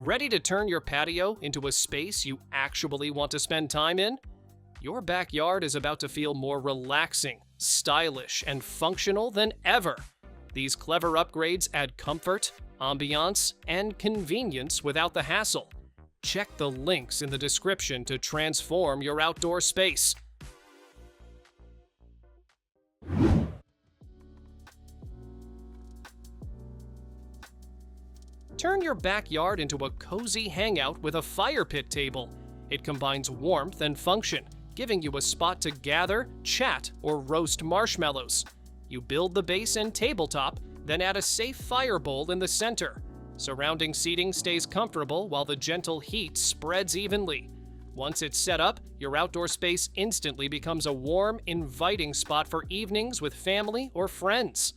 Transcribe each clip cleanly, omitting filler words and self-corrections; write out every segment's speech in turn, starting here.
Ready to turn your patio into a space you actually want to spend time in? Your backyard is about to feel more relaxing, stylish, and functional than ever. These clever upgrades add comfort, ambiance, and convenience without the hassle. Check the links in the description to transform your outdoor space. Turn your backyard into a cozy hangout with a fire pit table. It combines warmth and function, giving you a spot to gather, chat, or roast marshmallows. You build the base and tabletop, then add a safe fire bowl in the center. Surrounding seating stays comfortable while the gentle heat spreads evenly. Once it's set up, your outdoor space instantly becomes a warm, inviting spot for evenings with family or friends.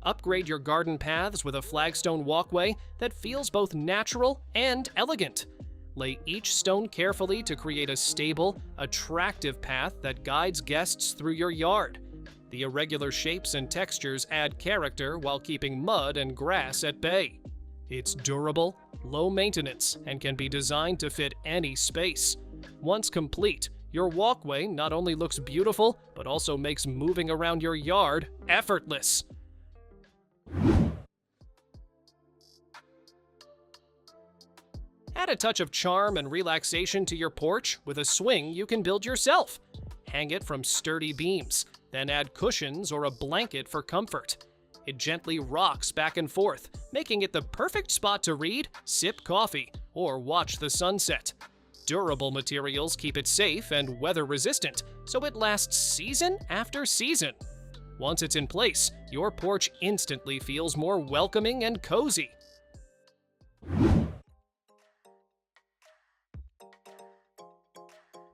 Upgrade your garden paths with a flagstone walkway that feels both natural and elegant. Lay each stone carefully to create a stable, attractive path that guides guests through your yard. The irregular shapes and textures add character while keeping mud and grass at bay. It's durable, low maintenance, and can be designed to fit any space. Once complete, your walkway not only looks beautiful, but also makes moving around your yard effortless. Add a touch of charm and relaxation to your porch with a swing you can build yourself. Hang it from sturdy beams, then add cushions or a blanket for comfort. It gently rocks back and forth, making it the perfect spot to read, sip coffee, or watch the sunset. Durable materials keep it safe and weather-resistant, so it lasts season after season. Once it's in place, your porch instantly feels more welcoming and cozy.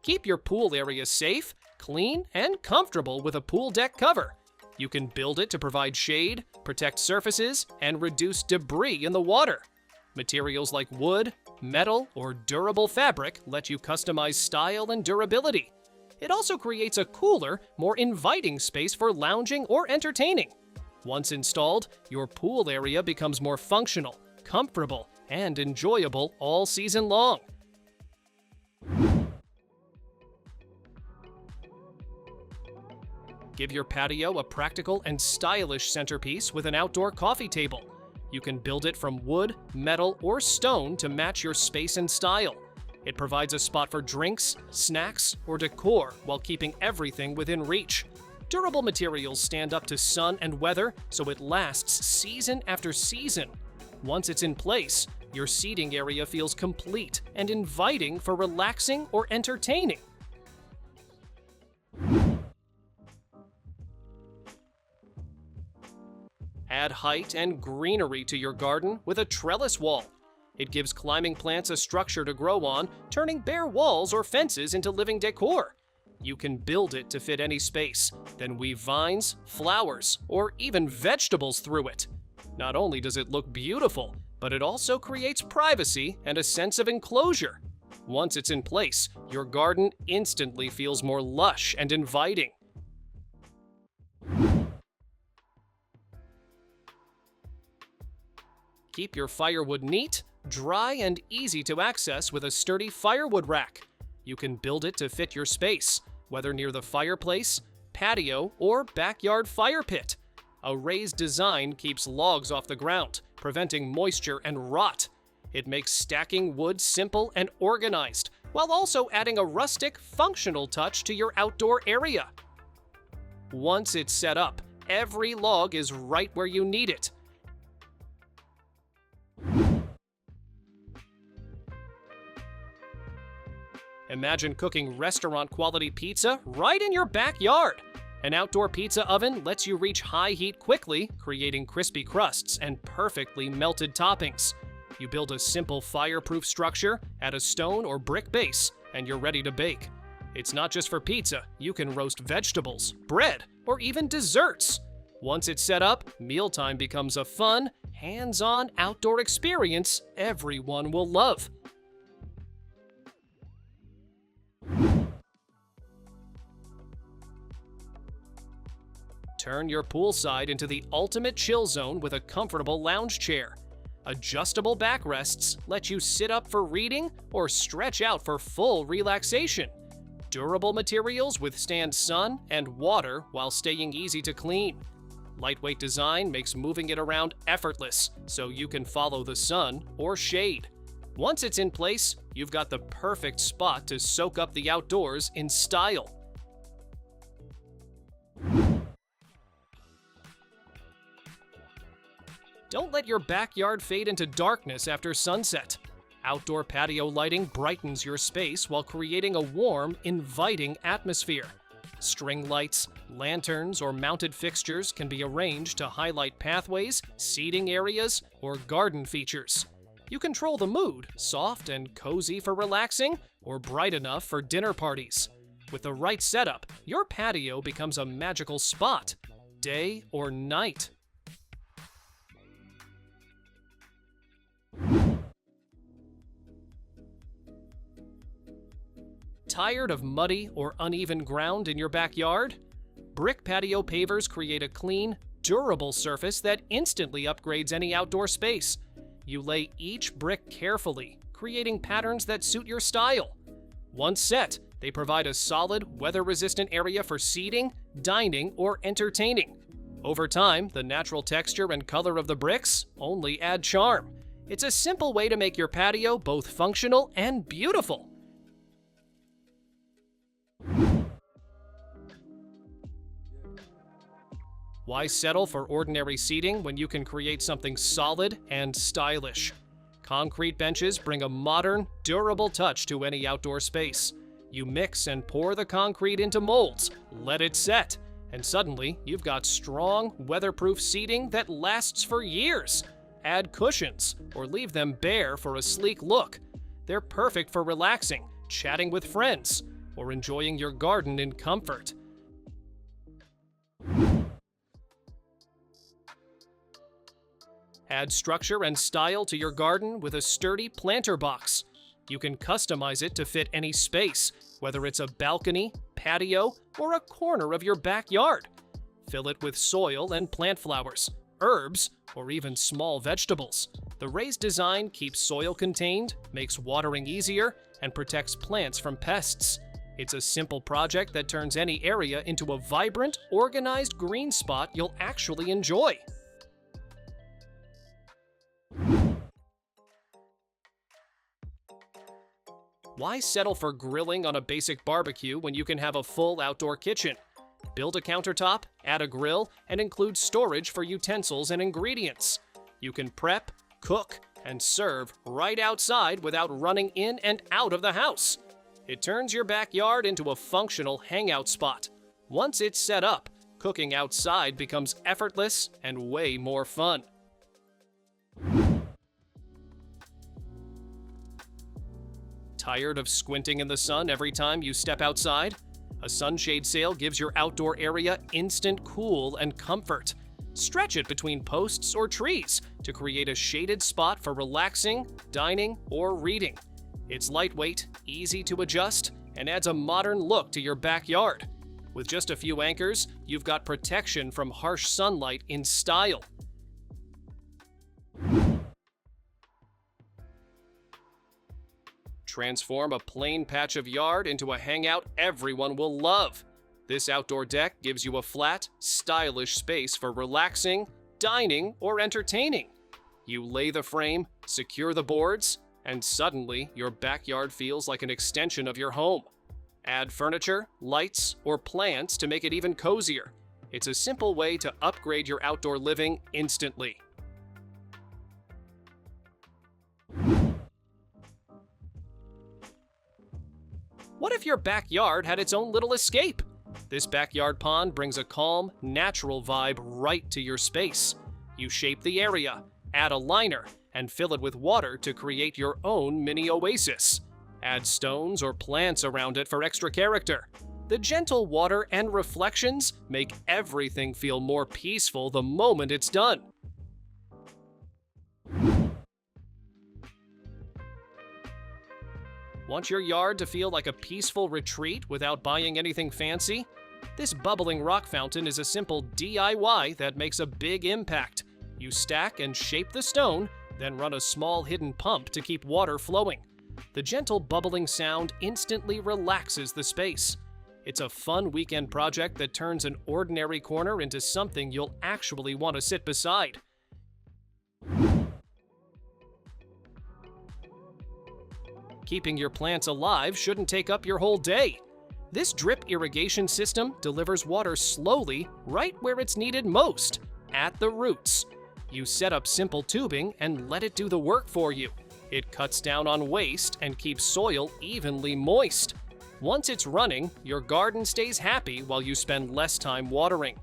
Keep your pool area safe, clean, and comfortable with a pool deck cover. You can build it to provide shade, protect surfaces, and reduce debris in the water. Materials like wood, metal, or durable fabric let you customize style and durability. It also creates a cooler, more inviting space for lounging or entertaining. Once installed, your pool area becomes more functional, comfortable, and enjoyable all season long. Give your patio a practical and stylish centerpiece with an outdoor coffee table. You can build it from wood, metal, or stone to match your space and style. It provides a spot for drinks, snacks, or decor while keeping everything within reach. Durable materials stand up to sun and weather, so it lasts season after season. Once it's in place, your seating area feels complete and inviting for relaxing or entertaining. Add height and greenery to your garden with a trellis wall. It gives climbing plants a structure to grow on, turning bare walls or fences into living decor. You can build it to fit any space, then weave vines, flowers, or even vegetables through it. Not only does it look beautiful, but it also creates privacy and a sense of enclosure. Once it's in place, your garden instantly feels more lush and inviting. Keep your firewood neat, dry, and easy to access with a sturdy firewood rack. You can build it to fit your space, whether near the fireplace, patio, or backyard fire pit. A raised design keeps logs off the ground, preventing moisture and rot. It makes stacking wood simple and organized, while also adding a rustic, functional touch to your outdoor area. Once it's set up, every log is right where you need it. Imagine cooking restaurant-quality pizza right in your backyard. An outdoor pizza oven lets you reach high heat quickly, creating crispy crusts and perfectly melted toppings. You build a simple fireproof structure, add a stone or brick base, and you're ready to bake. It's not just for pizza. You can roast vegetables, bread, or even desserts. Once it's set up, mealtime becomes a fun, hands-on outdoor experience everyone will love. Turn your poolside into the ultimate chill zone with a comfortable lounge chair. Adjustable backrests let you sit up for reading or stretch out for full relaxation. Durable materials withstand sun and water while staying easy to clean. Lightweight design makes moving it around effortless, so you can follow the sun or shade. Once it's in place, you've got the perfect spot to soak up the outdoors in style. Don't let your backyard fade into darkness after sunset. Outdoor patio lighting brightens your space while creating a warm, inviting atmosphere. String lights, lanterns, or mounted fixtures can be arranged to highlight pathways, seating areas, or garden features. You control the mood, soft and cozy for relaxing, or bright enough for dinner parties. With the right setup, your patio becomes a magical spot, day or night. Tired of muddy or uneven ground in your backyard? Brick patio pavers create a clean, durable surface that instantly upgrades any outdoor space. You lay each brick carefully, creating patterns that suit your style. Once set, they provide a solid, weather-resistant area for seating, dining, or entertaining. Over time, the natural texture and color of the bricks only add charm. It's a simple way to make your patio both functional and beautiful. Why settle for ordinary seating when you can create something solid and stylish? Concrete benches bring a modern, durable touch to any outdoor space. You mix and pour the concrete into molds, let it set, and suddenly you've got strong, weatherproof seating that lasts for years. Add cushions or leave them bare for a sleek look. They're perfect for relaxing, chatting with friends, or enjoying your garden in comfort. Add structure and style to your garden with a sturdy planter box. You can customize it to fit any space, whether it's a balcony, patio, or a corner of your backyard. Fill it with soil and plant flowers, herbs, or even small vegetables. The raised design keeps soil contained, makes watering easier, and protects plants from pests. It's a simple project that turns any area into a vibrant, organized green spot you'll actually enjoy. Why settle for grilling on a basic barbecue when you can have a full outdoor kitchen? Build a countertop, add a grill, and include storage for utensils and ingredients. You can prep, cook, and serve right outside without running in and out of the house. It turns your backyard into a functional hangout spot. Once it's set up, cooking outside becomes effortless and way more fun. Tired of squinting in the sun every time you step outside? A Sunshade Sail gives your outdoor area instant cool and comfort. Stretch it between posts or trees to create a shaded spot for relaxing, dining, or reading. It's lightweight, easy to adjust, and adds a modern look to your backyard. With just a few anchors, you've got protection from harsh sunlight in style. Transform a plain patch of yard into a hangout everyone will love. This outdoor deck gives you a flat, stylish space for relaxing, dining, or entertaining. You lay the frame, secure the boards, and suddenly your backyard feels like an extension of your home. Add furniture, lights, or plants to make it even cozier. It's a simple way to upgrade your outdoor living instantly. What if your backyard had its own little escape? This backyard pond brings a calm, natural vibe right to your space. You shape the area, add a liner, and fill it with water to create your own mini oasis. Add stones or plants around it for extra character. The gentle water and reflections make everything feel more peaceful the moment it's done. Want your yard to feel like a peaceful retreat without buying anything fancy? This bubbling rock fountain is a simple DIY that makes a big impact. You stack and shape the stone, then run a small hidden pump to keep water flowing. The gentle bubbling sound instantly relaxes the space. It's a fun weekend project that turns an ordinary corner into something you'll actually want to sit beside. Keeping your plants alive shouldn't take up your whole day. This drip irrigation system delivers water slowly right where it's needed most, at the roots. You set up simple tubing and let it do the work for you. It cuts down on waste and keeps soil evenly moist. Once it's running, your garden stays happy while you spend less time watering.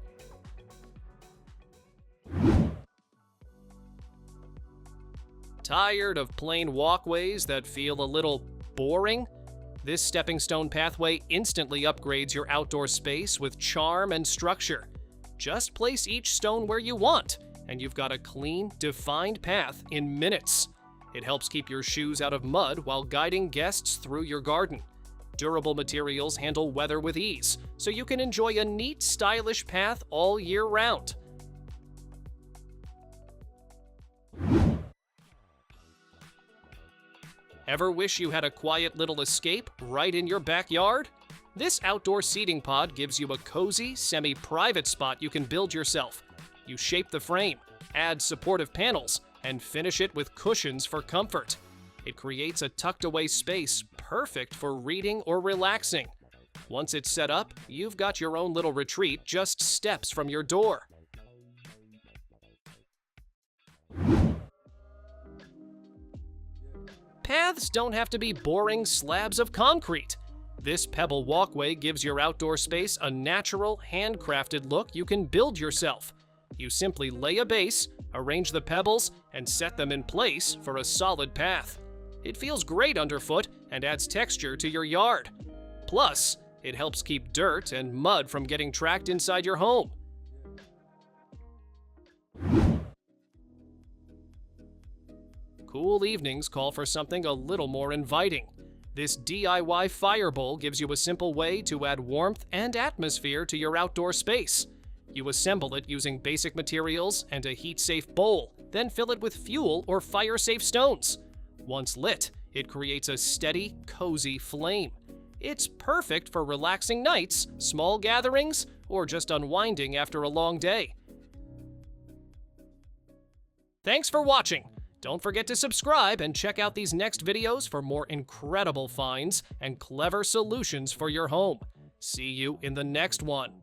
Tired of plain walkways that feel a little boring? This stepping stone pathway instantly upgrades your outdoor space with charm and structure. Just place each stone where you want, and you've got a clean, defined path in minutes. It helps keep your shoes out of mud while guiding guests through your garden. Durable materials handle weather with ease, so you can enjoy a neat, stylish path all year round. Ever wish you had a quiet little escape right in your backyard? This outdoor seating pod gives you a cozy, semi-private spot you can build yourself. You shape the frame, add supportive panels, and finish it with cushions for comfort. It creates a tucked-away space perfect for reading or relaxing. Once it's set up, you've got your own little retreat just steps from your door. Paths don't have to be boring slabs of concrete. This Pebble Walkway gives your outdoor space a natural, handcrafted look you can build yourself. You simply lay a base, arrange the pebbles, and set them in place for a solid path. It feels great underfoot and adds texture to your yard. Plus, it helps keep dirt and mud from getting trapped inside your home. Cool evenings call for something a little more inviting. This DIY fire bowl gives you a simple way to add warmth and atmosphere to your outdoor space. You assemble it using basic materials and a heat-safe bowl, then fill it with fuel or fire-safe stones. Once lit, it creates a steady, cozy flame. It's perfect for relaxing nights, small gatherings, or just unwinding after a long day. Thanks for watching! Don't forget to subscribe and check out these next videos for more incredible finds and clever solutions for your home. See you in the next one.